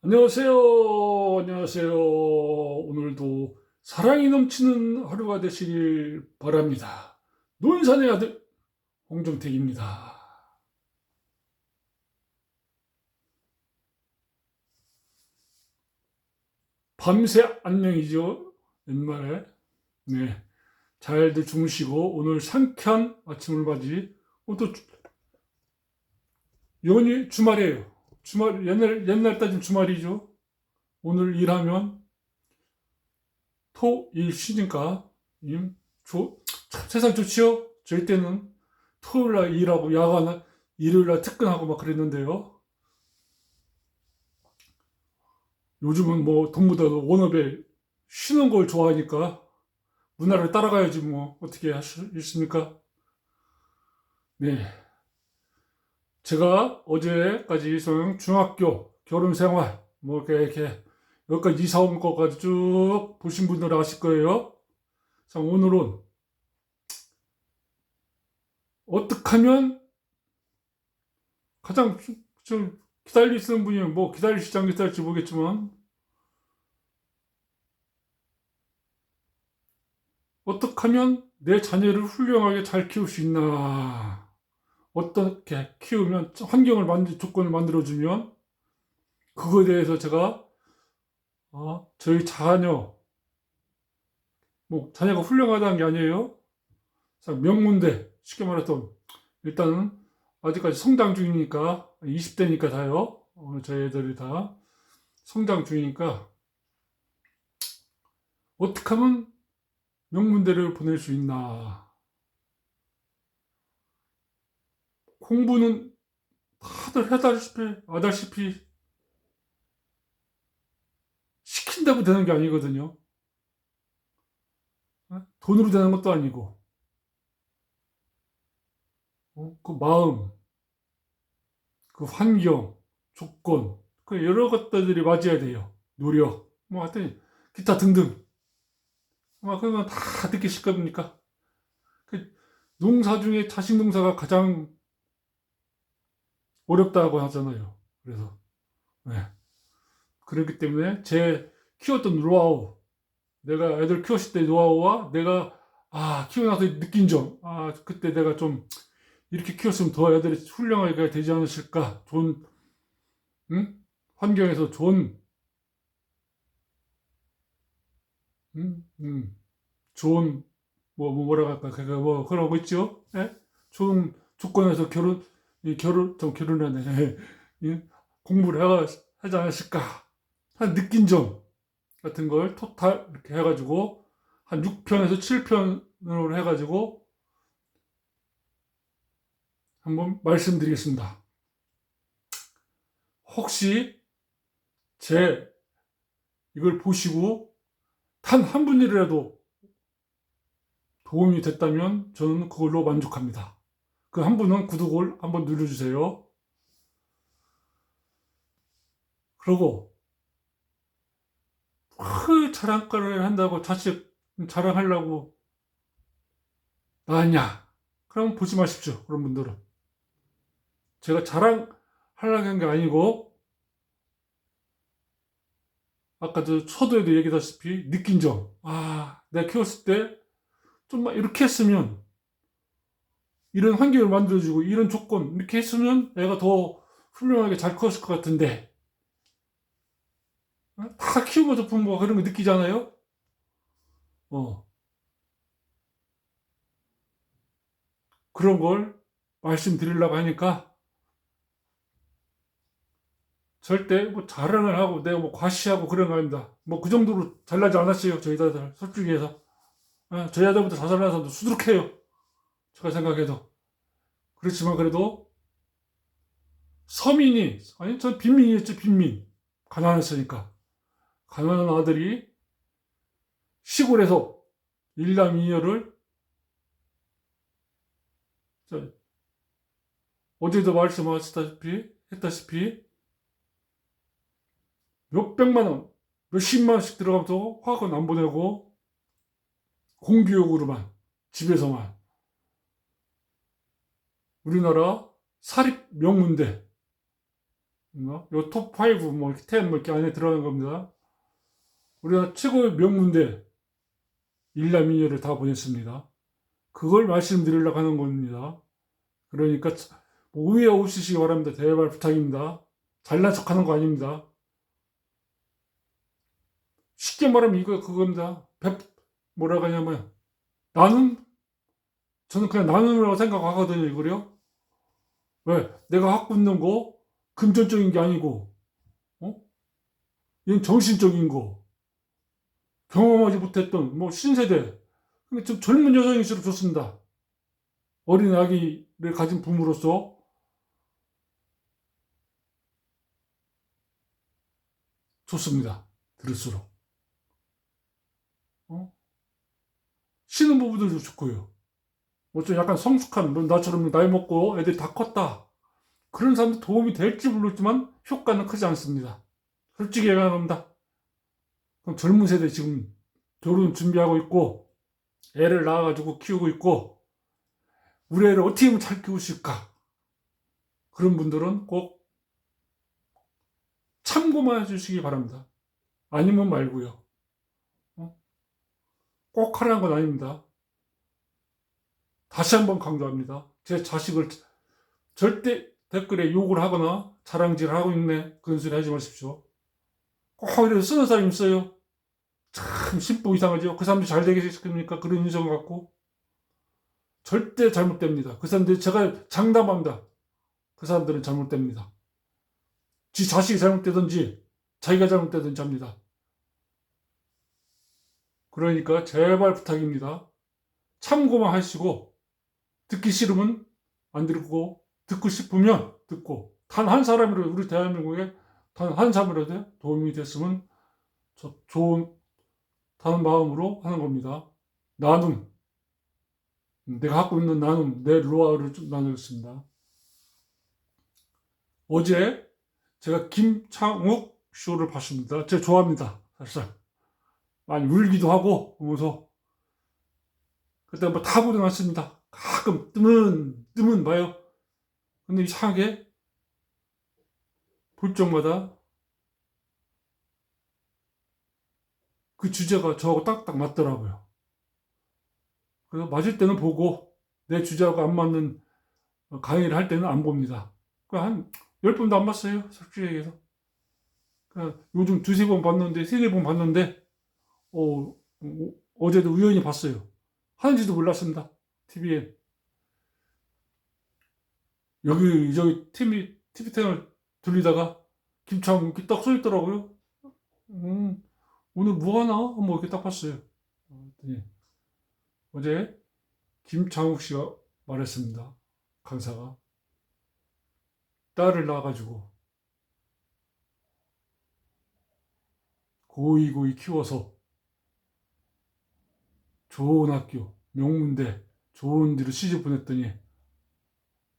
안녕하세요. 안녕하세요. 오늘도 사랑이 넘치는 하루가 되시길 바랍니다. 논산의 아들 홍정택입니다. 밤새 안녕이죠. 옛말에. 네. 잘들 주무시고 오늘 상쾌한 아침을 맞이. 또 연휴 주말이에요. 주말 옛날 따지면 주말이죠. 오늘 일하면 토, 일 쉬니까 세상 좋지요? 저희 때는 토요일날 일하고 야간 일요일날 특근하고 막 그랬는데요. 요즘은 뭐 동무도 워너be 쉬는 걸 좋아하니까 문화를 따라가야지 뭐 어떻게 하시겠습니까? 네. 제가 어제까지 중학교 결혼 생활 뭐 이렇게 여기까지 이사 온 것까지 쭉 보신 분들은 아실 거예요. 그래서 오늘은 어떻게 하면 가장 좀 기다리시는 분이 뭐 기다리시지 안 기다릴지 모르겠지만 어떻게 하면 내 자녀를 훌륭하게 잘 키울 수 있나, 어떻게 키우면 조건을 만들어주면 그거에 대해서 제가 저희 자녀, 뭐 자녀가 훌륭하다는 게 아니에요. 명문대 쉽게 말해서 일단은 아직까지 성장 중이니까 20대니까 다요. 저희 애들이 다 성장 중이니까 어떻게 하면 명문대를 보낼 수 있나. 공부는 다들 아다시피 시킨다고 되는 게 아니거든요. 돈으로 되는 것도 아니고, 그 마음, 그 환경, 조건, 그 여러 것들이 맞아야 돼요. 노력, 뭐 하여튼 기타 등등. 그런 건 다 듣기 쉽겁니까? 그 농사 중에 자식 농사가 가장 어렵다고 하잖아요. 그래서 네. 그렇기 때문에 제 키웠던 노하우, 내가 애들 키웠을 때 노하우와 내가 키우고 나서 느낀 점, 그때 내가 좀 이렇게 키웠으면 더 애들이 훌륭하게 되지 않으실까? 좋은, 응? 환경에서 좋은, 좋은, 뭐라고 할까? 그가 뭐, 그런 거 있죠? 예? 좋은 조건에서 좀 결혼하네. 공부를 하지 않았을까? 한 느낀 점 같은 걸 토탈 이렇게 해가지고 한 6편에서 7편으로 해가지고 한번 말씀드리겠습니다. 혹시 제 이걸 보시고 단 한 분이라도 도움이 됐다면 저는 그걸로 만족합니다. 그 한 분은 구독을 한번 눌러주세요. 그리고 자랑거리를 한다고 자식 자랑하려고 나왔냐? 그럼 보지 마십시오. 그런 분들은. 제가 자랑하려고 한 게 아니고 아까도 서두에도 얘기했다시피 느낀 점. 내가 키웠을 때 좀 이렇게 했으면 이런 환경을 만들어주고 이런 조건 이렇게 했으면 애가 더 훌륭하게 잘 컸을 것 같은데 다 키우면서 부모가 그런 거 느끼잖아요. 어, 그런 걸 말씀드리려고 하니까 절대 뭐 자랑을 하고 내가 뭐 과시하고 그런 거 아닙니다. 뭐 그 정도로 잘나지 않았어요. 저희 아들 솔직히 해서. 저희 아들보다 더 잘나는 사람도 수두룩해요. 제가 생각해도. 그렇지만 그래도 전 빈민이었죠. 빈민. 가난했으니까. 가난한 아들이 시골에서 일남이녀를 어제도 했다시피 몇백만 원, 몇십만 원씩 들어가면서 학원 안 보내고 공교육으로만 집에서만 우리나라 사립 명문대 요 톱5 뭐 이렇게 10 뭐 이렇게 안에 들어가는 겁니다. 우리나라 최고의 명문대 일남이녀를 다 보냈습니다. 그걸 말씀드리려고 하는 겁니다. 그러니까 오해 없으시기 바랍니다. 제발 부탁입니다. 잘난 척하는 거 아닙니다. 쉽게 말하면 이거 그겁니다. 뭐라고 하냐면 나눔? 저는 그냥 나눔이라고 생각하거든요. 이거요. 왜? 내가 갖고 있는 거 금전적인 게 아니고 이건 정신적인 거 경험하지 못했던 뭐 신세대 좀 젊은 여성일수록 좋습니다. 어린 아기를 가진 부모로서 좋습니다. 들을수록 신혼부부들도 좋고요. 뭐 좀 약간 성숙한 나처럼 나이 먹고 애들이 다 컸다 그런 사람들 도움이 될지 모르지만 효과는 크지 않습니다. 솔직히 얘기합니다. 그럼 젊은 세대 지금 결혼 준비하고 있고 애를 낳아가지고 키우고 있고 우리 애를 어떻게 하면 잘 키우실까 그런 분들은 꼭 참고만 해주시기 바랍니다. 아니면 말고요. 꼭 하라는 건 아닙니다. 다시 한번 강조합니다. 제 자식을 절대 댓글에 욕을 하거나 자랑질을 하고 있네 그런 소리 하지 마십시오. 꼭 이래서 쓰는 사람이 있어요. 참 심보 이상하죠. 그 사람들이 잘 되겠습니까? 그런 인성 갖고 절대 잘못됩니다. 그 사람들이 제가 장담합니다. 그 사람들은 잘못됩니다. 지 자식이 잘못되든지 자기가 잘못되든지 합니다. 그러니까 제발 부탁입니다. 참고만 하시고 듣기 싫으면 안 듣고 듣고 싶으면 듣고 단 한 사람이라도 우리 대한민국에 단 한 사람이라도 도움이 됐으면 좋은 다른 마음으로 하는 겁니다. 나눔 내가 갖고 있는 나눔 내 루아를 좀 나누겠습니다. 어제 제가 김창욱 쇼를 봤습니다. 제가 좋아합니다. 사실 많이 울기도 하고 보면서 그때 뭐 다 보지 않습니다. 가끔 뜨면 봐요. 근데 이상하게 볼 적마다 그 주제가 저하고 딱딱 맞더라고요. 그래서 맞을 때는 보고 내 주제하고 안 맞는 강의를 할 때는 안 봅니다. 한 10번도 안 봤어요. 솔직히 얘기해서. 요즘 두세 번 봤는데, 세네 번 봤는데, 어제도 우연히 봤어요. 하는지도 몰랐습니다. TV에. 저기 TV 채널 돌리다가 김창욱 이렇게 딱 써있더라고요. 오늘 뭐 하나? 뭐 이렇게 딱 봤어요. 어제 김창욱 씨가 말했습니다. 강사가. 딸을 낳아가지고 고이 키워서 좋은 학교, 명문대, 좋은 데로 시집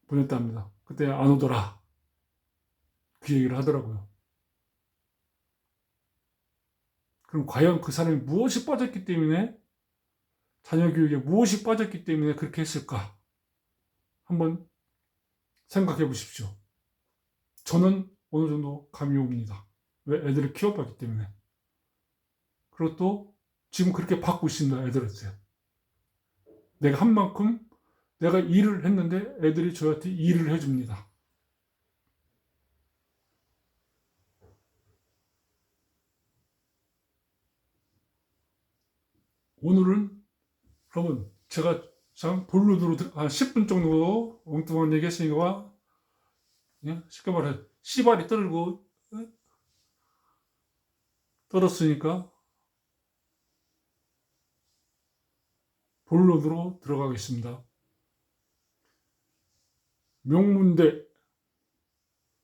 보냈답니다. 그때 안 오더라. 그 얘기를 하더라고요. 그럼 과연 그 사람이 무엇이 빠졌기 때문에 자녀 교육에 무엇이 빠졌기 때문에 그렇게 했을까? 한번 생각해 보십시오. 저는 어느 정도 감이 옵니다. 왜? 애들을 키워봤기 때문에. 그리고 또 지금 그렇게 받고 있습니다. 애들한테. 내가 한 만큼 내가 일을 했는데 애들이 저한테 일을 해줍니다. 오늘은 그러면 제가 본론으로 한 10분 정도 엉뚱한 얘기 했으니까 쉽게 말해 씨발이 떨었으니까 본론으로 들어가겠습니다. 명문대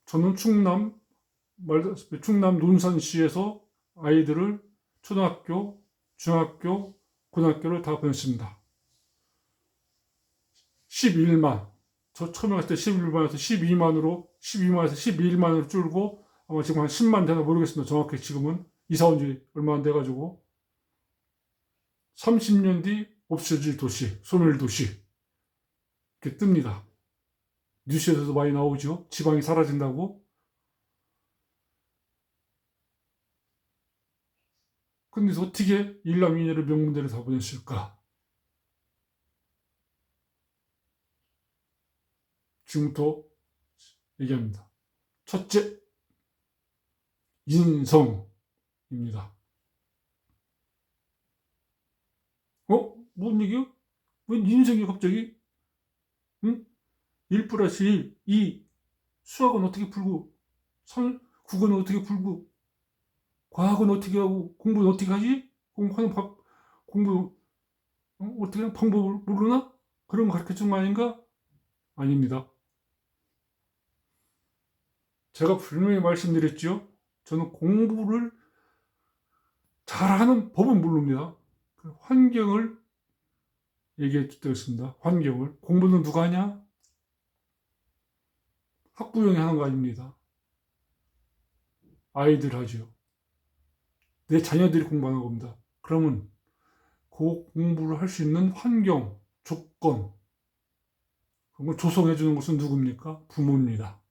저는 충남 논산시에서 아이들을 초등학교, 중학교, 고등학교를 다 보냈습니다. 11만 저 처음에 갔을 때 11만에서 12만으로 11만으로 줄고 아마 지금 한 10만 되나 모르겠습니다. 정확히 지금은 이사 온 지 얼마 안 돼가지고 30년 뒤 없어질 도시, 소멸도시 이렇게 뜹니다. 뉴스에서도 많이 나오죠. 지방이 사라진다고. 근데 어떻게 일남이녀를 명문대를 다 보냈을까? 지금부터 얘기합니다. 첫째, 인성입니다. 뭔 얘기요? 웬 인성이 갑자기? 응? 1 플러스 1, 2, 수학은 어떻게 풀고, 국어는 어떻게 풀고, 과학은 어떻게 하고, 공부는 어떻게 하지? 공부, 어떻게 하는 방법을 모르나? 그런 거 가르쳐 준 거 아닌가? 아닙니다. 제가 분명히 말씀드렸죠. 저는 공부를 잘하는 법은 모릅니다. 그 환경을 얘기해 드렸습니다. 환경을. 공부는 누가 하냐? 학부형이 하는 거 아닙니다. 아이들 하죠. 내 자녀들이 공부하는 겁니다. 그러면 그 공부를 할 수 있는 환경, 조건, 그런 걸 조성해 주는 것은 누굽니까? 부모입니다.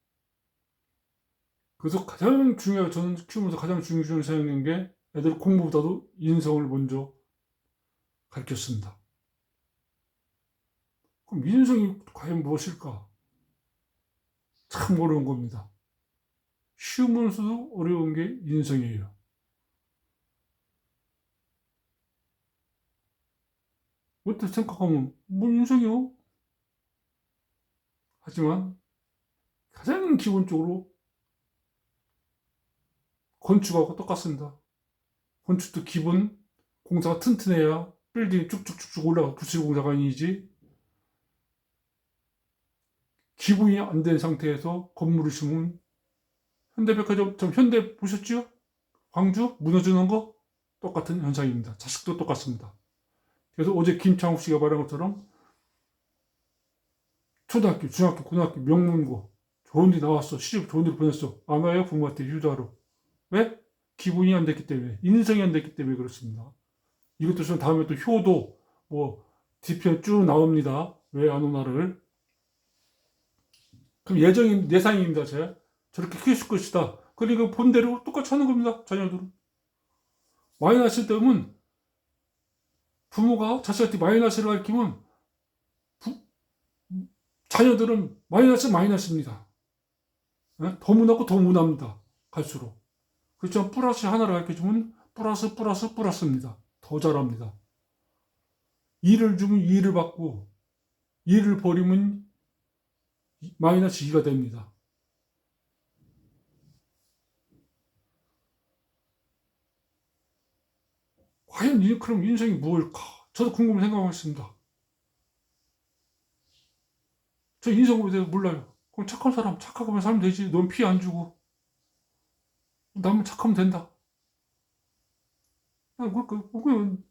그래서 가장 중요하게 저는 키우면서 가장 중요하게 생각하는 게 애들 공부보다도 인성을 먼저 가르쳤습니다. 그럼 인성이 과연 무엇일까? 참 어려운 겁니다. 쉬우면서도 어려운 게 인성이에요. 어떻게 생각하면 뭐 인성이요? 하지만 가장 기본적으로 건축하고 똑같습니다. 건축도 기본 공사가 튼튼해야 빌딩이 쭉쭉쭉쭉 올라가 부실 공사가 아니지. 기본이 안 된 상태에서 건물을 심으면 현대백화점 현대 보셨죠? 광주 무너지는 거 똑같은 현상입니다. 자식도 똑같습니다. 그래서 어제 김창욱 씨가 말한 것처럼 초등학교, 중학교, 고등학교 명문고 좋은 데 나왔어. 시집 좋은 데로 보냈어. 안 와요? 부모한테 휴자로. 왜? 기본이 안 됐기 때문에, 인성이 안 됐기 때문에 그렇습니다. 이것도 좀 다음에 또 효도 뒤편 쭉 나옵니다. 왜 안 오나를. 그럼 예상입니다. 제가 저렇게 키웠을 것이다. 그리고 본대로 똑같이 하는 겁니다. 자녀들은. 마이너스 때문에 부모가 자식한테 마이너스를 가르치면 자녀들은 마이너스입니다. 더 문하고 더 문합니다. 갈수록. 그렇지만 플러스 하나를 가르쳐주면 플러스입니다. 더 잘합니다. 2를 주면 2를 받고 2를 버리면 마이너스 2가 됩니다. 과연 그럼 인생이 뭘까? 저도 궁금해 생각하고 있습니다. 저 인성에 대해서 몰라요. 그럼 착한 사람 착하게만 살면 되지. 넌 피해 안 주고 나만 착하면 된다.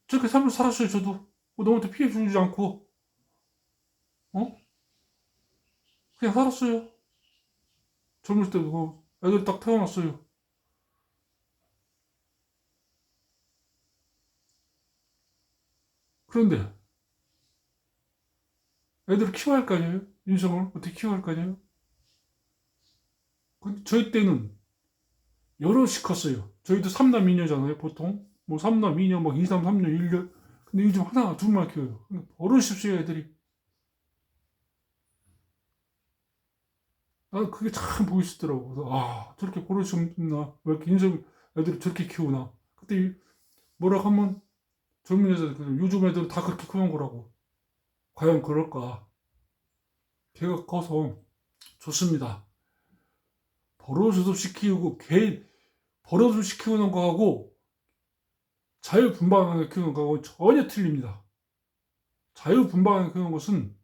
저렇게 살면서 살았어요. 저도 너한테 피해 주지 않고 그냥 살았어요. 젊을 때도 애들 딱 태어났어요. 그런데 애들을 키워야 할 거 아니에요? 인성을 어떻게 키워야 할 거 아니에요? 근데 저희 때는 여럿이 컸어요. 저희도 3남 2녀잖아요, 보통. 뭐 3남 2녀, 막 2, 3, 3녀, 1녀. 근데 요즘 하나, 둘만 키워요. 어르십시오, 애들이. 그게 참 보기 싫더라고. 그래서, 저렇게 버릇이 없나. 왜 이렇게 애들이 저렇게 키우나. 그때 뭐라 하면 젊은 여자들, 요즘 애들은 다 그렇게 키우는 거라고. 과연 그럴까? 걔가 커서 좋습니다. 버릇 없이 키우고, 버릇 없이 키우는 거하고, 자유분방하게 키우는 거하고 전혀 틀립니다. 자유분방하게 키우는 것은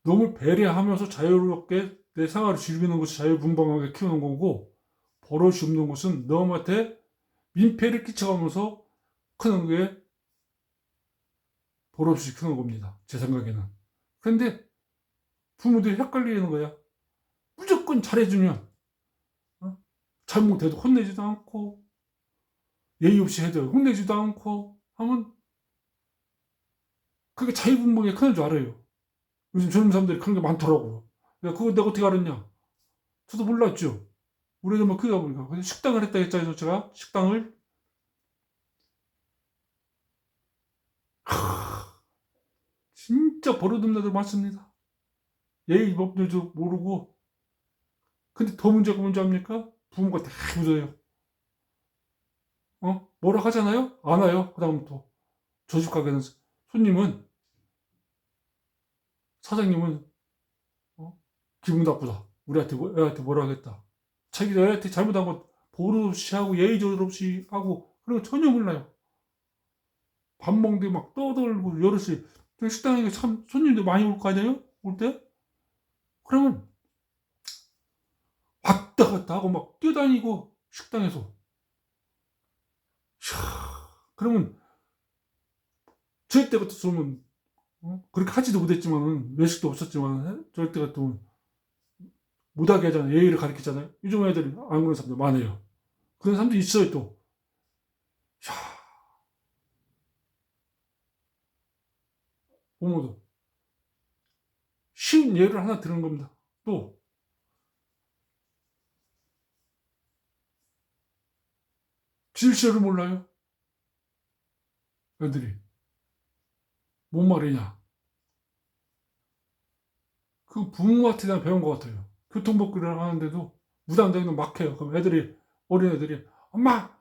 너무 배려하면서 자유롭게 내 생활을 즐기는 것이 자유분방하게 키우는 거고, 버릇이 없는 것은 너한테 민폐를 끼쳐가면서 크는 게 버릇없이 크는 겁니다. 제 생각에는. 그런데 부모들이 헷갈리는 거야. 무조건 잘해주면 잘못해도 혼내지도 않고 예의 없이 해도 혼내지도 않고 하면 그게 자유분방에 크는 줄 알아요. 요즘 젊은 사람들이 그런 게 많더라고요. 야, 그거 내가 어떻게 알았냐? 저도 몰랐죠. 우리 애들 막 크다 보니까. 근데 식당을 했다 했잖아요, 제가. 식당을. 진짜 버릇없는 애들 많습니다. 예의 법률도 모르고. 근데 더 문제가 뭔지 압니까? 부모가 다 묻어요. 뭐라 하잖아요? 안 와요. 그다음부터. 저 집 가게는 손님은, 사장님은, 기분 나쁘다. 우리한테, 애한테 뭐라 하겠다. 자기가 애한테 잘못한 거 버릇없이 하고 예의저릇 없이 하고 그런 거 전혀 몰라요. 밥 먹는데 막 떠들고 여럿이. 식당에 참 손님들 많이 올 거 아니에요? 올 때? 그러면 왔다 갔다 하고 막 뛰어다니고 식당에서. 그러면 저희 때 같았으면 그렇게 하지도 못했지만은, 외식도 없었지만 저희 때 같으면 못하게 하잖아요. 예의를 가르치잖아요. 요즘 애들이 안 그런 사람들 많아요. 그런 사람도 있어요. 또 부모도 쉬운 예를 하나 드는 겁니다. 또 질서를 몰라요. 애들이 뭔 말이냐. 그 부모한테 난 배운 것 같아요. 교통법규를 하는데도 무단횡단 막 해요. 그럼 애들이, 어린애들이, 엄마,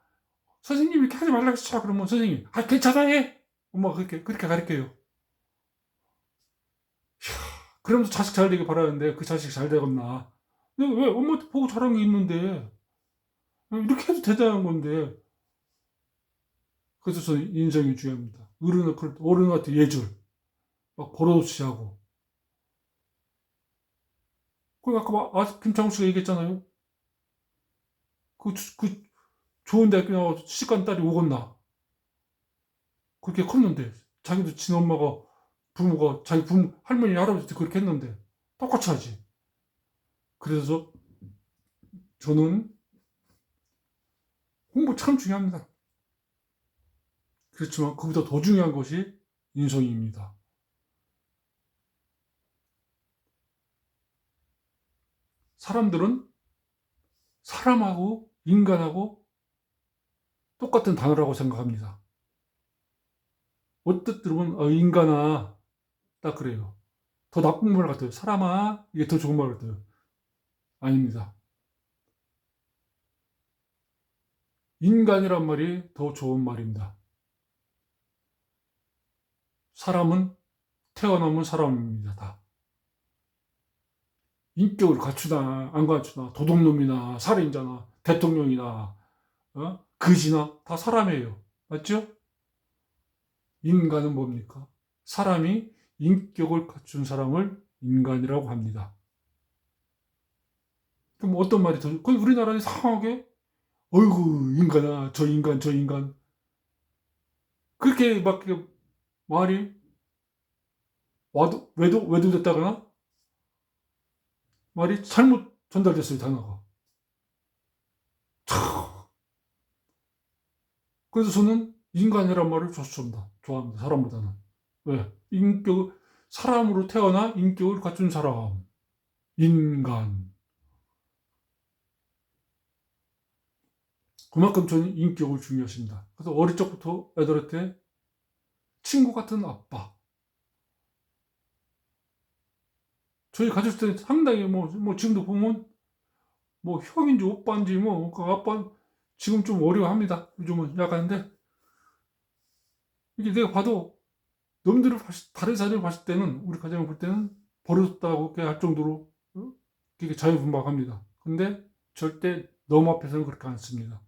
선생님 이렇게 하지 말라고 했어. 그러면 선생님이, 괜찮아, 해. 엄마가 그렇게 가르쳐요. 그러면서 자식 잘 되길 바라는데 그 자식 잘 되겠나. 근데 왜 엄마한테 보고 자란 게 있는데, 이렇게 해도 된다는 건데. 그래서 저는 인성이 중요합니다. 어른한테 예절, 막 버릇없이 하고. 그 아까 김창수 씨가 얘기했잖아요. 그 좋은 대학교 나와서 시집간 딸이 오겠나. 그렇게 컸는데, 자기도 친엄마가, 부모가, 자기 할머니, 할아버지도 그렇게 했는데, 똑같이 하지. 그래서 저는 공부 참 중요합니다. 그렇지만 그보다 더 중요한 것이 인성입니다. 사람들은 사람하고 인간하고 똑같은 단어라고 생각합니다. 어뜻 들으면 인간아, 딱 그래요. 더 나쁜 말 같아요. 사람아, 이게 더 좋은 말 같아요. 아닙니다. 인간이란 말이 더 좋은 말입니다. 사람은 태어나면 사람입니다. 다. 인격을 갖추나 안 갖추나, 도둑놈이나 살인자나 대통령이나 거지나 다 사람이에요. 맞죠? 인간은 뭡니까? 사람이 인격을 갖춘 사람을 인간이라고 합니다. 그럼 어떤 말이 더, 그 우리나라는 이상하게, 어이구, 인간아, 저 인간, 저 인간. 그렇게 막 말이 외도됐다거나 말이 잘못 전달됐어요, 단어가. 그래서 저는 인간이란 말을 좋습니다. 좋아합니다. 사람보다는. 왜? 사람으로 태어나 인격을 갖춘 사람. 인간. 그만큼 저는 인격을 중요하십니다. 그래서 어릴 적부터 애들한테 친구 같은 아빠. 저희 가족 때 상당히 지금도 보면 형인지 오빠인지 그 아빠 지금 좀 어려워합니다. 요즘은 약간인데, 이게 내가 봐도 다른 사람을 봤을 때는, 우리 가정을 볼 때는 버릇없다고 할 정도로 되게 자유분방합니다. 근데 절대 너무 앞에서는 그렇게 않습니다.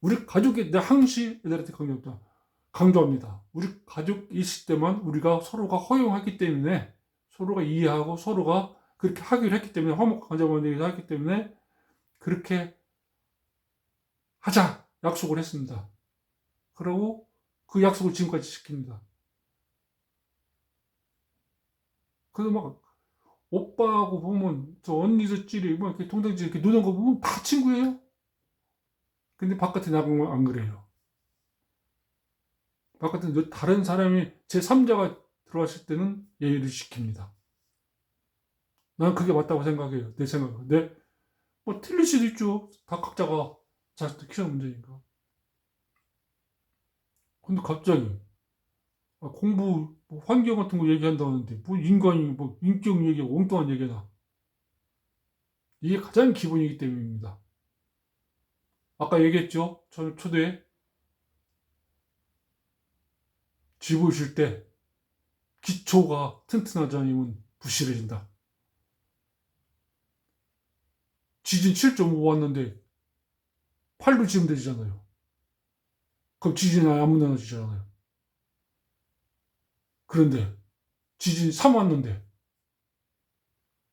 우리 가족이, 내가 항시 애들한테 강조합니다. 우리 가족이 있을 때만 우리가 서로가 허용하기 때문에, 서로가 이해하고 서로가 그렇게 하기로 했기 때문에, 화목하자고 얘기를 했기 때문에 그렇게 하자 약속을 했습니다. 그리고 그 약속을 지금까지 지킵니다. 그래서 막 오빠하고 보면 저 언니들끼리 이렇게 동생들 이렇게 노는 거 보면 다 친구예요. 근데 바깥에 나가면 안 그래요. 바깥에 다른 사람이 제3자가 들어왔을 때는 예의를 지킵니다. 난 그게 맞다고 생각해요. 내 생각은. 틀릴 수도 있죠. 다 각자가 자식들 키우는 문제니까. 근데 갑자기 공부 뭐 환경 같은 거 얘기한다는데 뭐 인간이 뭐 인격 얘기 엉뚱한 얘기나. 이게 가장 기본이기 때문입니다. 아까 얘기했죠. 저는 초대에 집을 질 때 기초가 튼튼하지 않으면 부실해진다. 지진 7.5 왔는데 8로 지으면 되잖아요. 그럼 지진이 아무 데나 지잖아요. 그런데 지진 3 왔는데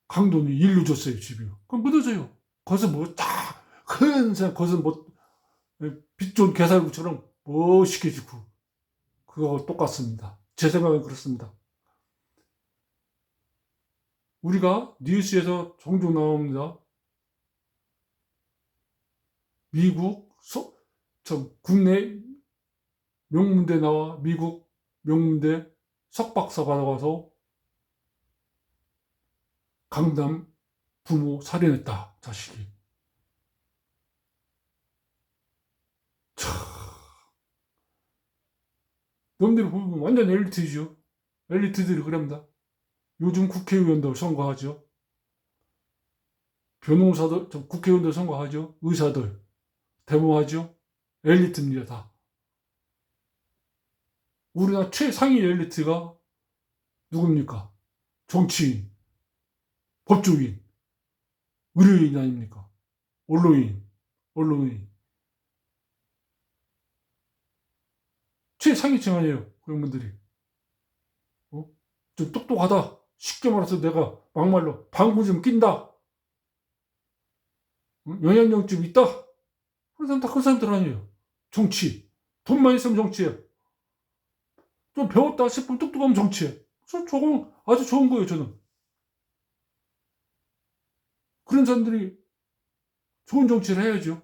강도는 1로 줬어요, 집이. 그럼 무너져요. 거기서 뭐 다 큰 산, 거기서 뭐 빛 좋은 개살구처럼 멋있게 짓고 그거 똑같습니다. 제 생각은 그렇습니다. 우리가 뉴스에서 종종 나옵니다. 미국 국내 명문대 나와 미국 명문대 석박사 받아가서 강남 부모 살인했다, 자식이. 놈들이 보면 완전 엘리트죠. 엘리트들이 그럽니다. 요즘 국회의원도 선거하죠. 변호사들, 국회의원도 선거하죠. 의사들, 데모하죠. 엘리트입니다, 다. 우리나라 최상위 엘리트가 누굽니까? 정치인, 법조인, 의료인 아닙니까? 언론인. 최상위층 아니에요, 그런 분들이. 좀 똑똑하다. 쉽게 말해서 내가 막말로 방구 좀 낀다. 영향력 좀 있다. 그런 사람 다 그 사람들 아니에요. 정치. 돈만 있으면 정치해. 좀 배웠다 싶으면 똑똑하면 정치해. 조금 아주 좋은 거예요, 저는. 그런 사람들이 좋은 정치를 해야죠.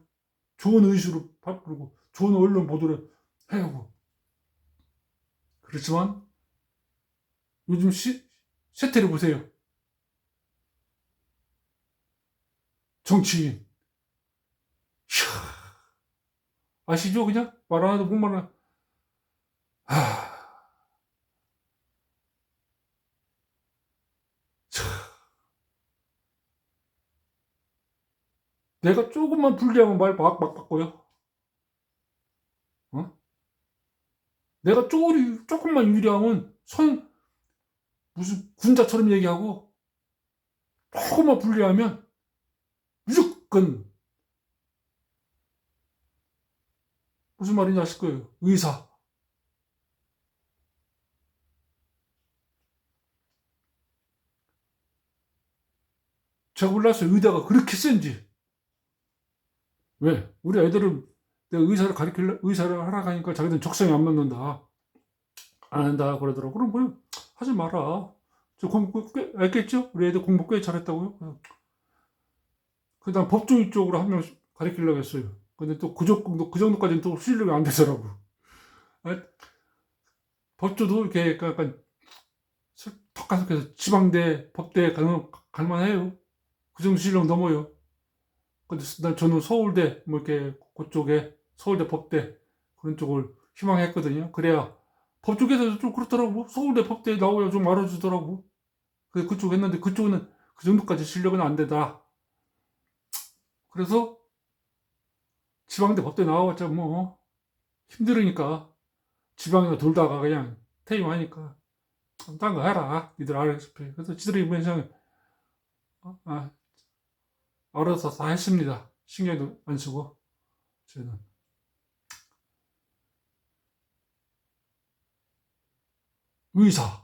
좋은 의지로 바꾸고, 좋은 언론 보도를 해야 하고. 그렇지만 요즘 세태를 보세요. 정치인. 아시죠? 그냥 말 안 해도 목말라. 내가 조금만 불리하면 말 막 바꿔요. 어? 내가 조금만 유리하면 무슨 군자처럼 얘기하고, 조금만 불리하면 무조건, 무슨 말인지 아실 거예요. 의사. 제가 몰랐어요. 의대가 그렇게 센지. 왜? 우리 애들은 내가 의사를 하러 가니까 자기들은 적성이 안 맞는다. 안 한다 그러더라고. 그럼 뭐 하지 마라. 저 공부 꽤 알겠죠? 우리 애들 공부 꽤 잘했다고요. 그다음 법조인 쪽으로 한 명 가르치려고 했어요. 근데 또 그 정도까지는 또 실력이 안 되더라고. 아, 법조도 이렇게 약간 턱가속해서 지방대, 법대 갈만해요. 그 정도 실력 넘어요. 근데 저는 서울대, 뭐 이렇게 그쪽에 서울대 법대 그런 쪽을 희망했거든요. 그래야 법조계에서 좀 그렇더라고. 서울대 법대에 나오야 좀 알아주더라고. 그래서 그쪽 했는데 그쪽은 그 정도까지 실력은 안 되다. 그래서 지방대 법대 나와봤자 뭐 힘들으니까 지방에 돌다가 그냥 퇴임하니까 딴 거 해라. 니들 알아서. 그래서 지들이 그냥 아, 알아서 다 했습니다. 신경도 안 쓰고 저는. 의사.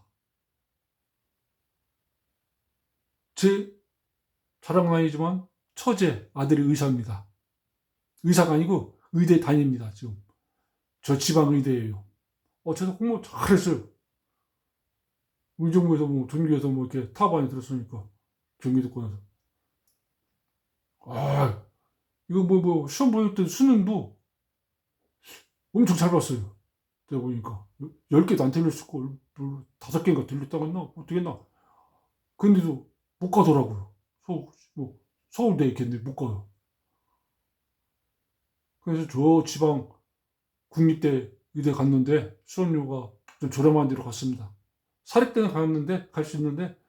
제 자랑은 아니지만 처제 아들이 의사입니다. 의사가 아니고 의대 다닙니다. 지금 저 지방 의대예요. 저도 공부 잘했어요. 우리 정부에서 뭐 전교에서 뭐 이렇게 탑안에 들었으니까 경기도권에서. 아, 이거 뭐 시험 보낼 때 수능도 엄청 잘 봤어요. 내가 보니까 10개도 안 틀렸을 걸. 5개인가 틀렸다고 했나? 어떻게 했나? 근데도 못 가더라고요. 서울대 있겠는데 못 가요. 그래서 저 지방 국립대 의대 갔는데 수업료가 좀 저렴한 데로 갔습니다. 사립대는 갈 수 있는데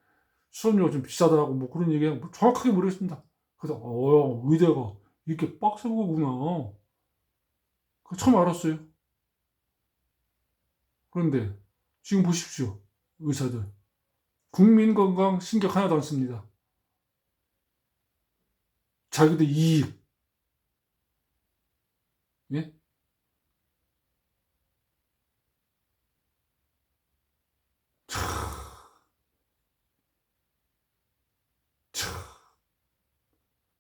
수업료가 좀 비싸더라고 뭐 그런 얘기 뭐 정확하게 모르겠습니다. 그래서 의대가 이렇게 빡센 거구나. 그 처음 알았어요. 그런데 지금 보십시오. 의사들. 국민 건강 신경 하나도 안 씁니다. 자기들 이익. 예?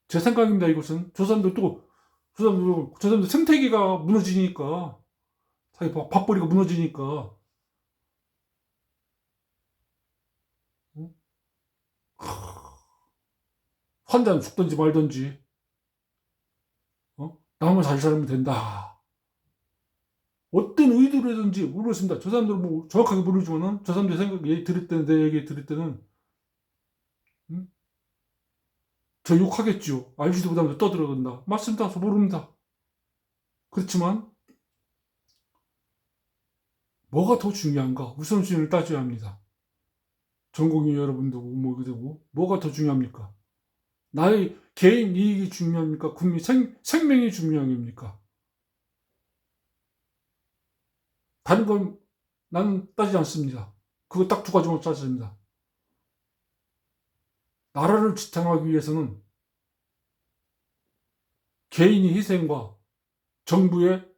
제 생각입니다, 이것은. 저 사람들 생태계가 무너지니까, 자기 밥벌이가 무너지니까, 응? 환자는 죽든지 말든지, 나만 잘 살면 된다. 어떤 의도라든지 모르겠습니다. 저 사람들 뭐 정확하게 모르지만은, 저 사람들 얘기 들을 때는, 내 얘기 들을 때는, 응? 저 욕하겠죠. 알지도 못하면서 떠들어간다. 맞습니다. 저 모릅니다. 그렇지만, 뭐가 더 중요한가? 우선순위를 따져야 합니다. 전국민 여러분도 뭐, 뭐가 더 중요합니까? 나의 개인 이익이 중요합니까? 국민 생명이 중요합니까? 다른 건 나는 따지지 않습니다. 그거 딱 두 가지만 따집니다. 나라를 지탱하기 위해서는 개인의 희생과 정부의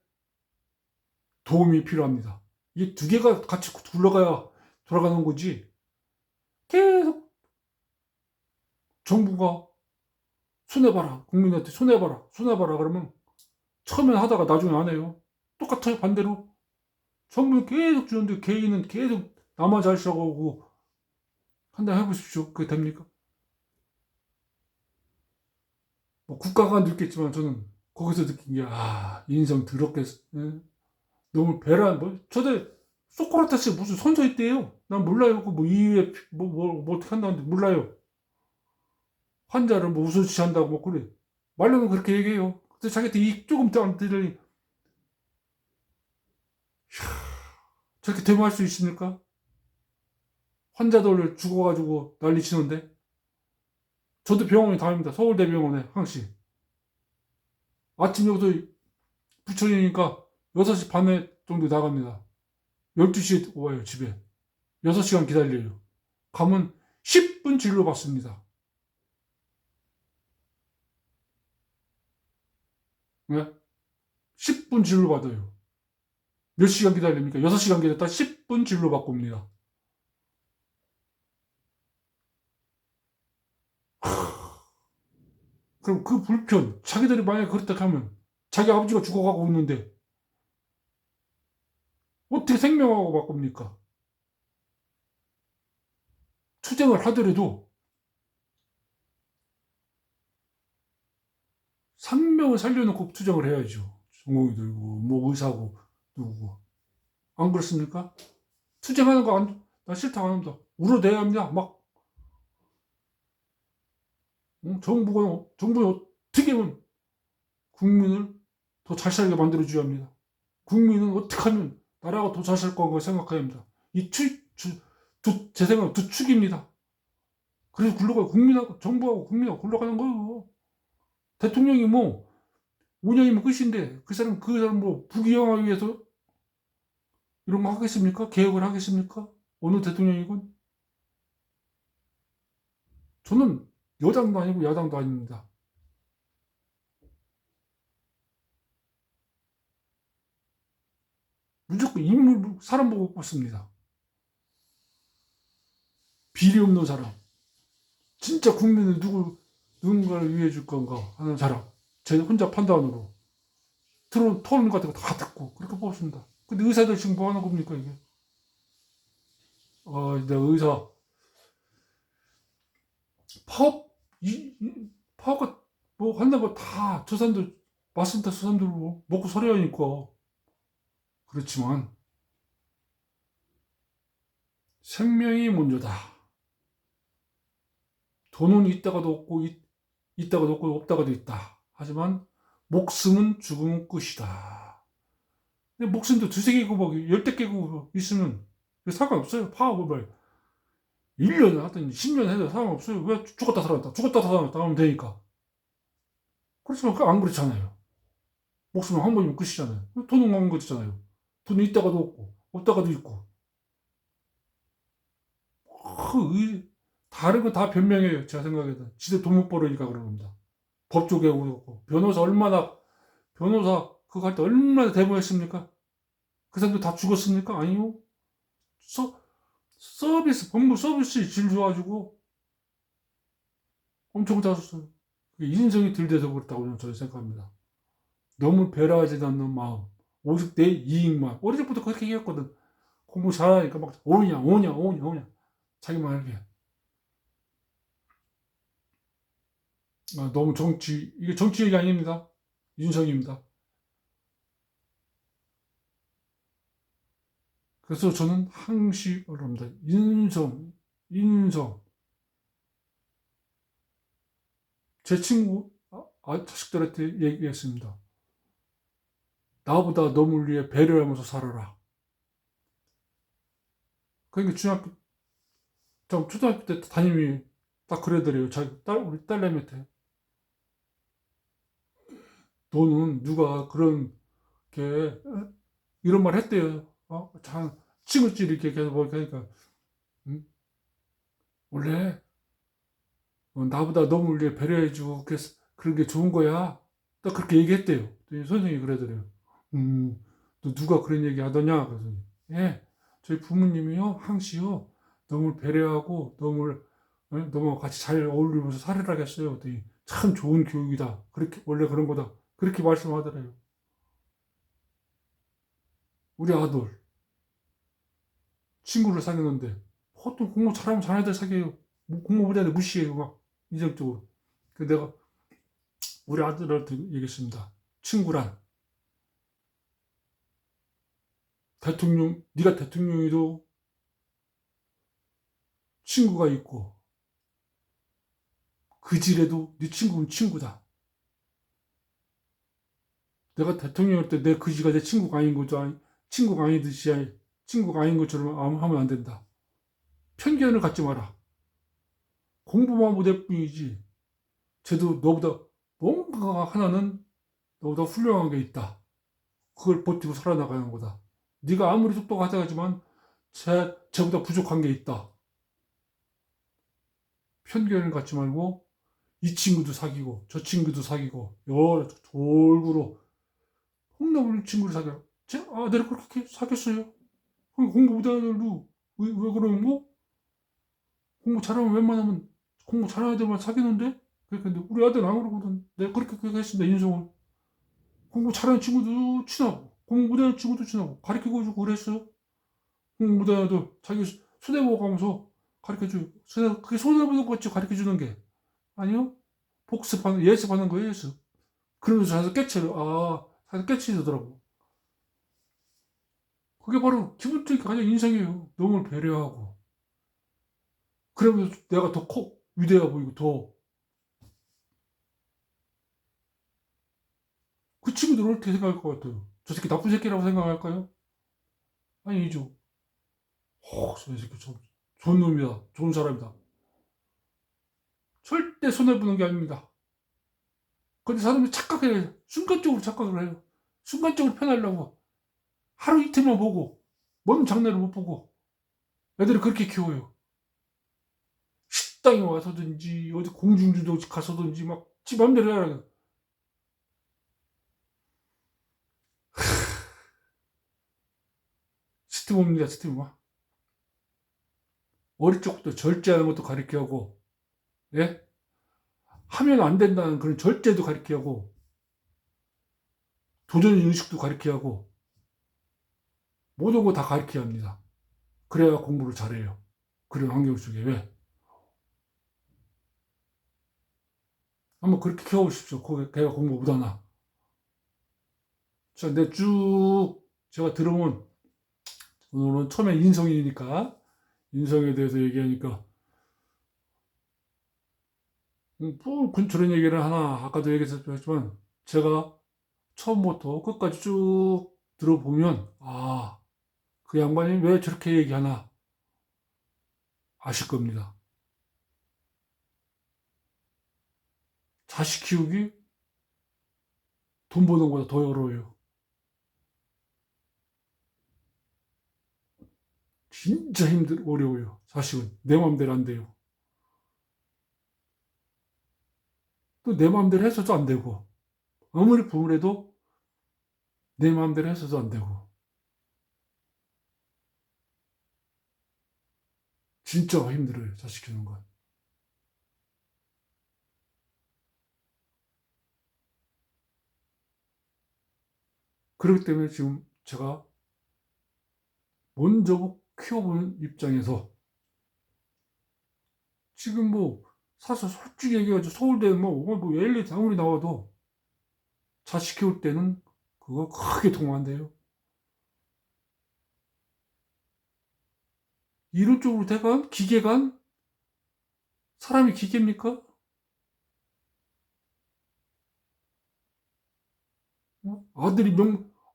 도움이 필요합니다. 이 두 개가 같이 굴러가야 돌아가는 거지. 계속 정부가 손해봐라. 국민한테 손해봐라. 손해봐라. 그러면 처음엔 하다가 나중에 안 해요. 똑같아요. 반대로. 정부는 계속 주는데 개인은 계속 나만 잘 써가고 한번 해보십시오. 그게 됩니까? 뭐 국가가 느꼈지만 저는 거기서 느낀 게, 인성 더럽게, 예? 너무 배란, 저도 소크라테스 무슨 선서 있대요. 난 몰라요. 그 뭐 이후에 뭐 어떻게 한다는데 몰라요. 환자를 뭐 우선시 한다고 뭐 그래. 말로는 그렇게 얘기해요. 근데 자기한테 이익 조금 더 안 들으니, 저렇게 대모할 수 있습니까? 환자들 죽어가지고 난리 치는데. 저도 병원에 다닙니다. 서울대병원에 항시. 아침 여기서 부천이니까 6시 반에 정도 나갑니다. 12시에 와요, 집에. 6시간 기다려요. 가면 10분 진료 받습니다. 네? 10분 진료 받아요. 몇 시간 기다립니까? 6시간 기다렸다 10분 진료 받고 옵니다. 그럼 그 불편, 자기들이 만약에 그렇다 하면 자기 아버지가 죽어가고 있는데 어떻게 생명하고 바꿉니까? 투쟁을 하더라도 생명을 살려놓고 투쟁을 해야죠. 전공이 들고, 뭐 의사고, 누구고. 안 그렇습니까? 투쟁하는 거 나 싫다고 안 합니다. 울어대야 합니다. 막, 정부는 어떻게 하면 국민을 더 잘 살게 만들어줘야 합니다. 국민은 어떻게 하면 나라가 더 잘 살 건가 생각해야 합니다. 제 생각은 두 축입니다. 그래서 굴러가요. 정부하고 국민하고 굴러가는 거예요. 대통령이 뭐, 5년이면 끝인데, 그 사람 뭐, 부귀영하기 위해서 이런 거 하겠습니까? 개혁을 하겠습니까? 어느 대통령이건? 저는 여당도 아니고 야당도 아닙니다. 무조건 사람 보고 뽑습니다. 비리 없는 사람. 진짜 국민을 누군가를 위해 줄 건가 하는 사람. 제 혼자 판단으로. 토론 같은 거 다 듣고, 그렇게 뽑습니다. 근데 의사들 지금 뭐 하는 겁니까, 이게? 이제 파업, 파업가 뭐 한다는 거 다, 저 사람들, 맞습니다. 저 사람들 뭐, 먹고 살아야 하니까. 그렇지만, 생명이 먼저다. 돈은 있다가도 없고, 있다가도 없고, 없다가도 있다. 하지만, 목숨은 죽으면 끝이다. 목숨도 두세 개고 막 10대 개고 있으면 상관없어요. 파하고 말 1년 하든 10년 해도 상관없어요. 왜 죽었다 살아났다 죽었다 살아났다 하면 되니까. 그렇지만 안 그렇잖아요. 목숨은 한 번이면 끝이잖아요. 돈은 한 거잖아요. 돈은 있다가도 없고 없다가도 있고. 다른 거 다 변명이에요. 제가 생각해도 지들 돈 못 벌으니까 그런 겁니다. 법조계 오고 변호사 그거 할 때 얼마나 대모했습니까? 그 사람들 다 죽었습니까? 아니요. 법무 서비스 질 좋아가지고 엄청 잘했어요. 인성이 덜 돼서 그렇다고 저는 생각합니다. 너무 배려하지 않는 마음, 오직 내 이익만. 어릴 때부터 그렇게 얘기했거든. 공부 잘하니까 막 오냐 자기만 하게. 너무 이게 정치 얘기 아닙니다. 인성입니다. 그래서 저는 항시 그럽니다. 인성. 제 친구 자식들한테 얘기했습니다. 나보다 너를 위해 배려하면서 살아라. 그러니까 초등학교 때 담임이 딱 그러더래요. 우리 딸내미한테. 너는 누가 그런 게 이런 말 했대요. 친구끼리 이렇게 계속 하니까 응? 원래 나보다 너를 위해 배려해주고 그런 게 좋은 거야. 딱 그렇게 얘기했대요. 선생님이 그러더래요. 너 누가 그런 얘기 하더냐? 그래서 예, 저희 부모님이요 항시요 너무 배려하고 너무 같이 잘 어울리면서 살으라겠어요. 그랬더니 참 좋은 교육이다. 그렇게 원래 그런 거다. 그렇게 말씀하더래요. 우리 아들 친구를 사귀었는데 보통 공부 잘하면 잘하는 애들 사귀어요. 공부 못하는 무시해요. 막 이성적으로. 그 내가 우리 아들한테 얘기했습니다. 친구란 네가 대통령이도 친구가 있고 그 질에도 네 친구는 친구다. 내가 대통령일 때 내 그지가 내 친구가 아닌 거죠. 친구가 아니듯이 친구가 아닌 것처럼 하면 안 된다. 편견을 갖지 마라. 공부만 못할 뿐이지. 쟤도 너보다 뭔가 하나는 너보다 훌륭한 게 있다. 그걸 버티고 살아나가는 거다. 네가 아무리 똑똑하다 하지만 쟤보다 부족한 게 있다. 편견을 갖지 말고 이 친구도 사귀고 저 친구도 사귀고 여러 골고루 폭넓은 친구를 사귀라. 제 아들을 그렇게 사귀었어요. 공부 못하는 애들도 왜 그러는 거? 공부 잘하면 웬만하면 공부 잘하는 애들만 사귀는데? 근데 우리 아들은 안 그러거든. 내가 그렇게 했습니다. 인성을. 공부 잘하는 친구도 친하고 공부 못하는 친구도 친하고 가르치고 그랬어요. 공부 못하는 애들 자기 손해보고 가면서 가르쳐줘요. 그게 손해보는 거지 가르쳐주는 게. 아니요. 예습하는 거예요, 예습. 그러면서 자기가 자기가 깨치더라고. 그게 바로 기본적인 가장 인성이에요. 너무 배려하고. 그러면 내가 더 위대해 보이고 그 친구들은 어떻게 생각할 것 같아요? 저 새끼 나쁜 새끼라고 생각할까요? 아니죠. 저 새끼 좋은 놈이다. 좋은 사람이다. 절대 손해보는 게 아닙니다. 근데 사람이 착각해요. 순간적으로 착각을 해요. 순간적으로 편하려고. 하루 이틀만 보고, 먼 장래를 못 보고, 애들을 그렇게 키워요. 식당에 와서든지, 어디 공중주도 가서든지, 막, 지 맘대로 해야 시스템입니다, 시스템. 어릴 적부터 절제하는 것도 가르쳐하고, 예? 하면 안 된다는 그런 절제도 가르쳐하고, 도전 의식도 가르쳐하고, 모든 거 다 가르쳐야 합니다. 그래야 공부를 잘해요. 그런 환경 속에. 왜? 한번 그렇게 키워보십시오. 걔가 공부 못하나. 자, 제가 들어본, 오늘은 처음에 인성이니까, 인성에 대해서 얘기하니까, 저런 얘기를 하나, 아까도 얘기했지만, 제가 처음부터 끝까지 쭉 들어보면 그 양반이 왜 저렇게 얘기하나 아실 겁니다. 자식 키우기 돈 버는 것보다 더 어려워요. 진짜 어려워요. 자식은 내 마음대로 안 돼요. 또 내 마음대로 해서도 안 되고, 아무리 부모를 해도 내 마음대로 해서도 안 되고, 진짜 힘들어요. 자식 키우는 건. 그렇기 때문에 지금 제가 먼저 키워보는 입장에서 지금 사실 솔직히 얘기해가지고 서울대 LA 아무리 나와도 자식 키울 때는 그거 크게 도움 안 돼요. 이런 쪽으로 대간 기계간 사람이 기계입니까? 아들이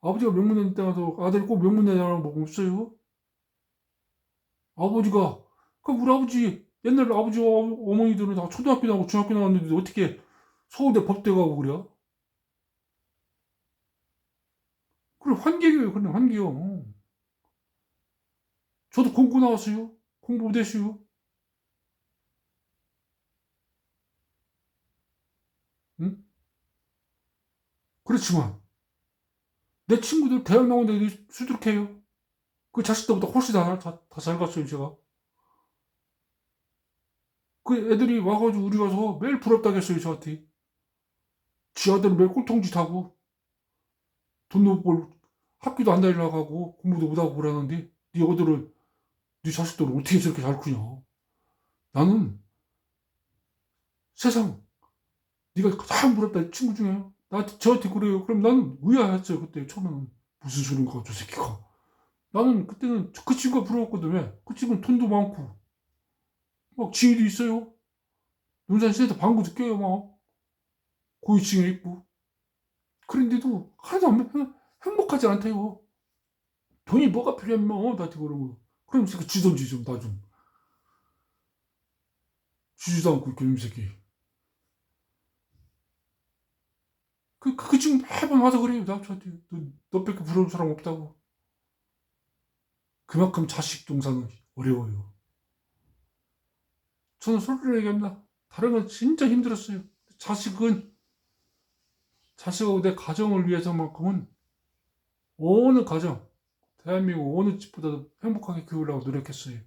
아버지가 명문대 나와서 아들이 꼭 명문대 나오는 거 없어요? 아버지가 우리 아버지 옛날 아버지와 어머니들은 다 초등학교 나오고 중학교 나왔는데 어떻게 서울대 법대 가고 그래? 그래 환경이에요. 그래 환경. 저도 공고 나왔어요. 공부 못했어요. 응? 그렇지만 내 친구들 대학 나온 애들이 수두룩해요. 그 자식들보다 훨씬 다 잘 갔어요 제가. 그 애들이 와가지고 우리 가서 매일 부럽다고 했어요 저한테. 지 아들은 매일 꼴통짓 하고 돈도 못 벌 학교도 안 다니려고 하고 공부도 못하고 그러는데 네 자식들은 어떻게 저렇게 잘 크냐. 나는 세상 네가 가장 부럽다 친구 중에 저한테 그래요. 그럼 나는 의아했어요 그때 처음에는. 무슨 소린가 저 새끼가. 나는 그때는 그 친구가 부러웠거든. 왜? 그 친구는 돈도 많고 막 지위도 있어요. 논산시내에서 방구도 껴요 막. 고위층에 있고. 그런데도 하나도 행복하지 않대요. 돈이 뭐가 필요해 뭐 나한테 그런 거. 그럼 그 지던지 좀 나 좀. 주지도 않고 이놈 새끼. 그 친구 매번 와서 그래요. 저한테. 너밖에 부러운 사람 없다고. 그만큼 자식 동사는 어려워요. 저는 솔직히 얘기합니다. 다른 건 진짜 힘들었어요. 자식은 자식하고 내 가정을 위해서만큼은 어느 가정, 대한민국 어느 집보다도 행복하게 키우려고 노력했어요.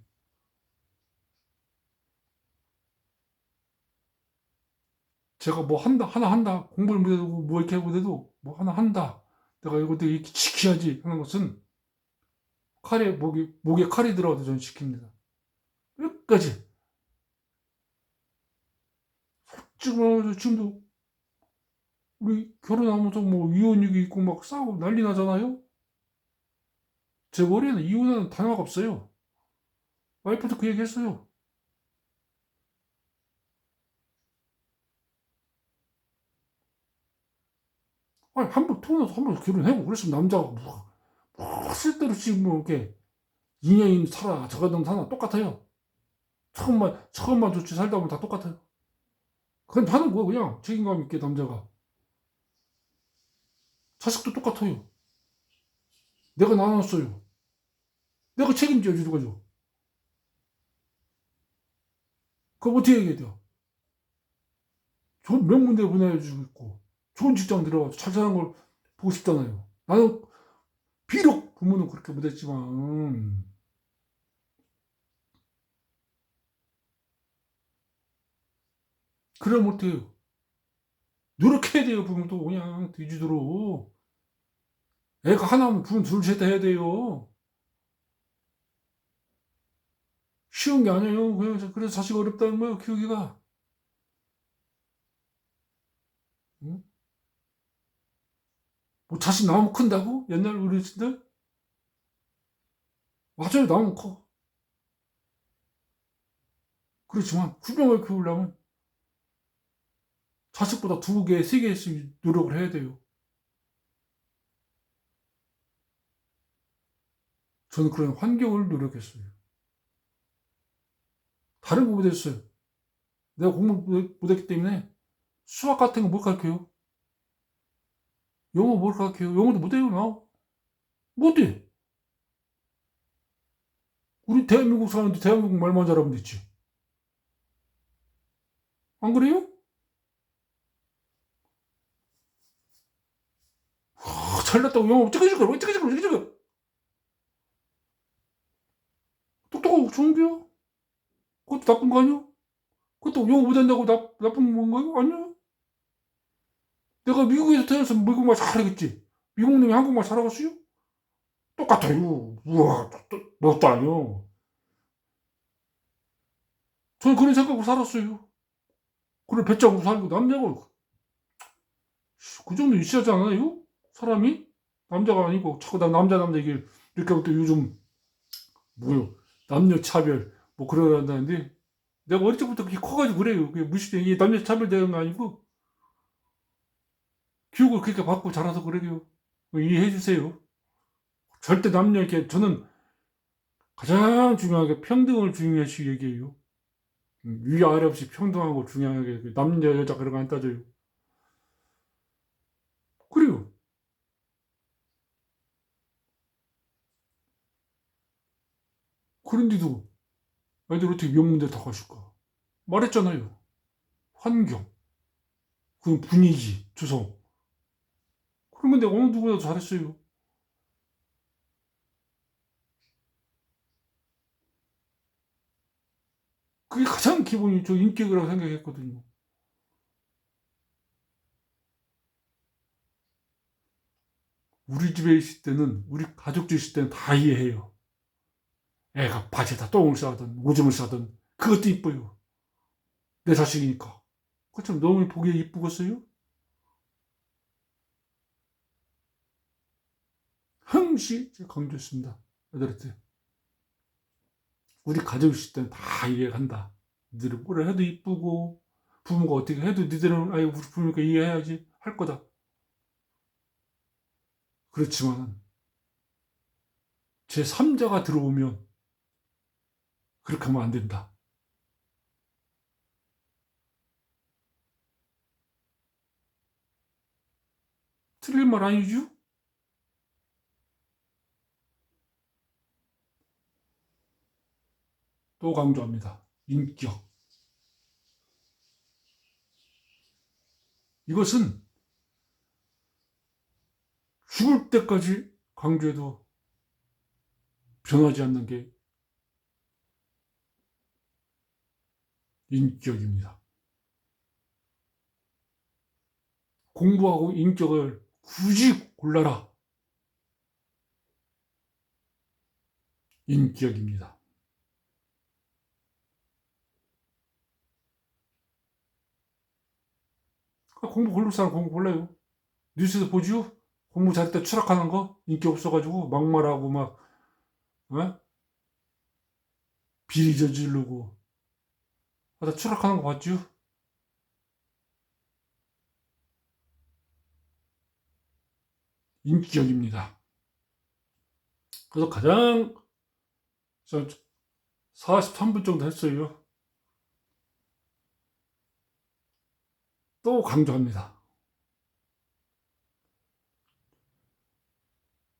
제가 하나 한다, 공부를 못해도 이렇게 못해도 하나 한다. 내가 이거 되게 지켜야지 하는 것은 목에 칼이 들어가도 저는 지킵니다. 끝까지. 지금도 우리 결혼하면서 이혼얘기 있고 막 싸우고 난리 나잖아요? 제 머리에는 이혼하는 단어가 없어요. 와이프도 그 얘기 했어요. 아니, 한번 태어나서 한 번 결혼하고 그랬으면 남자가 쓸데없이 이렇게 2년 살아, 저가든 사나 똑같아요. 처음만 좋지 살다 보면 다 똑같아요. 그건 하는 거야, 그냥. 책임감 있게 남자가. 자식도 똑같아요. 내가 나눴어요. 내가 책임져 주는 거죠. 그거 어떻게 얘기해야 돼요? 좋은 명문대 보내주고 있고, 좋은 직장 들어가서 잘 사는 걸 보고 싶잖아요. 나는, 비록 부모는 그렇게 못했지만, 그래 못해요. 노력해야 돼요, 부모도. 그냥, 뒤지도록. 애가 하나면 부모 둘, 셋 해야 돼요. 쉬운 게 아니에요. 그래서 자식 어렵다는 거예요, 키우기가. 응? 자식 나오면 큰다고? 옛날 어르신들? 맞아요, 나오면 커. 그렇지만, 후명을 키우려면 자식보다 2개, 3개씩 노력을 해야 돼요. 저는 그런 환경을 노력했어요. 다른 거 못했어요. 내가 공부 못했기 때문에 수학 같은 거 못 가르쳐요. 영어 뭘 가르쳐요? 영어도 못해요, 나. 못해. 우리 대한민국 사람인데 대한민국 말만 잘하면 됐지. 안 그래요? 잘났다고 영어 찌그찌그 똑똑하고 좋은 게요? 그것도 나쁜 거 아니야? 그것도 영어 못한다고 나쁜 건가요? 아니요. 내가 미국에서 태어나서 미국말 잘하겠지. 미국 놈이 한국말 잘하겠어요? 똑같아요. 우와, 뭣도 아니요. 저는 그런 생각으로 살았어요. 그래, 배짱으로 살고, 남자가, 그 정도 있어야 하지 않아요? 사람이? 남자가 아니고, 자꾸 남자 얘기를, 이렇게 하면 또 요즘, 뭐요, 남녀 차별, 뭐 그러는데, 내가 어릴 적부터 그렇게 커가지고 그래요. 그게 무시돼. 이게 남녀 차별되는 거 아니고, 교육을 그렇게 받고 자라서 그래요. 이해해 주세요. 절대 남녀, 이렇게, 저는 가장 중요하게 평등을 중요시 얘기해요. 위아래 없이 평등하고 중요하게, 남녀, 여자 그런 거 안 따져요. 그래요. 그런데도 애들 어떻게 명문대 다 가실까? 말했잖아요. 환경, 그 분위기, 조성. 그러면 내가 어느 누구보다 잘했어요. 그게 가장 기본이 저 인격이라고 생각했거든요. 우리 집에 있을 때는, 우리 가족들 있을 때는 다 이해해요. 애가 바지에다 똥을 싸든, 오줌을 싸든, 그것도 이뻐요. 내 자식이니까. 그처럼 너무 보기에 이쁘겠어요? 항시 제가 강조했습니다. 애들한테. 우리 가족 있을 때는 다 이해한다. 니들은 뭐라 해도 이쁘고, 부모가 어떻게 해도 니들은, 아이, 우리 부모니까 이해해야지. 할 거다. 그렇지만, 제 3자가 들어오면, 그렇게 하면 안 된다. 틀린 말 아니죠? 또 강조합니다. 인격. 이것은 죽을 때까지 강조해도 변하지 않는 게 인격입니다. 공부하고 인격을 굳이 골라라. 인격입니다. 공부 고를 사람 공부 골라요. 뉴스에서 보지요? 공부 잘할 때 추락하는 거? 인격 없어가지고 막말하고 막 어? 비리 저지르고 하다 추락하는 거 봤지요? 인격입니다. 그래서 가장 43분 정도 했어요. 또 강조합니다.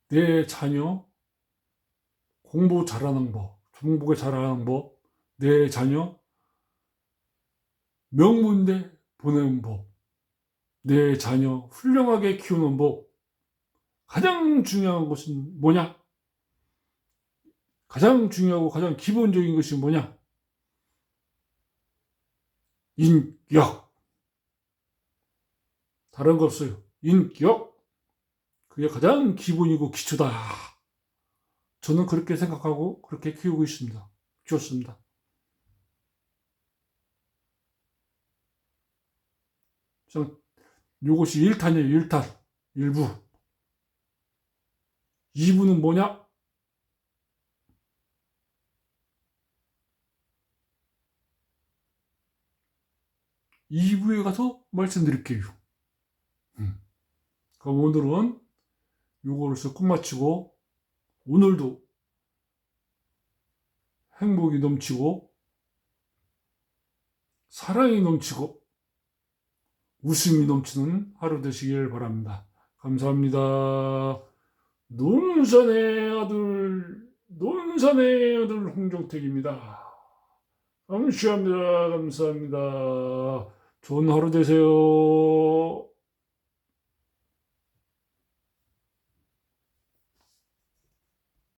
내 자녀 공부 잘하는 법, 정복에 잘하는 법, 내 자녀 명문대 보내는 법, 내 자녀 훌륭하게 키우는 법. 가장 중요한 것은 뭐냐? 가장 중요하고 가장 기본적인 것이 뭐냐? 인격. 다른 거 없어요. 인격. 그게 가장 기본이고 기초다. 저는 그렇게 생각하고 그렇게 키우고 있습니다. 키웠습니다. 이것이 1탄이에요. 1탄. 1부. 2부는 뭐냐? 2부에 가서 말씀드릴게요. 그럼 오늘은 요거로서 끝마치고 오늘도 행복이 넘치고 사랑이 넘치고 웃음이 넘치는 하루 되시길 바랍니다. 감사합니다. 논산의 아들 홍정택입니다. 감사합니다. 감사합니다. 좋은 하루 되세요.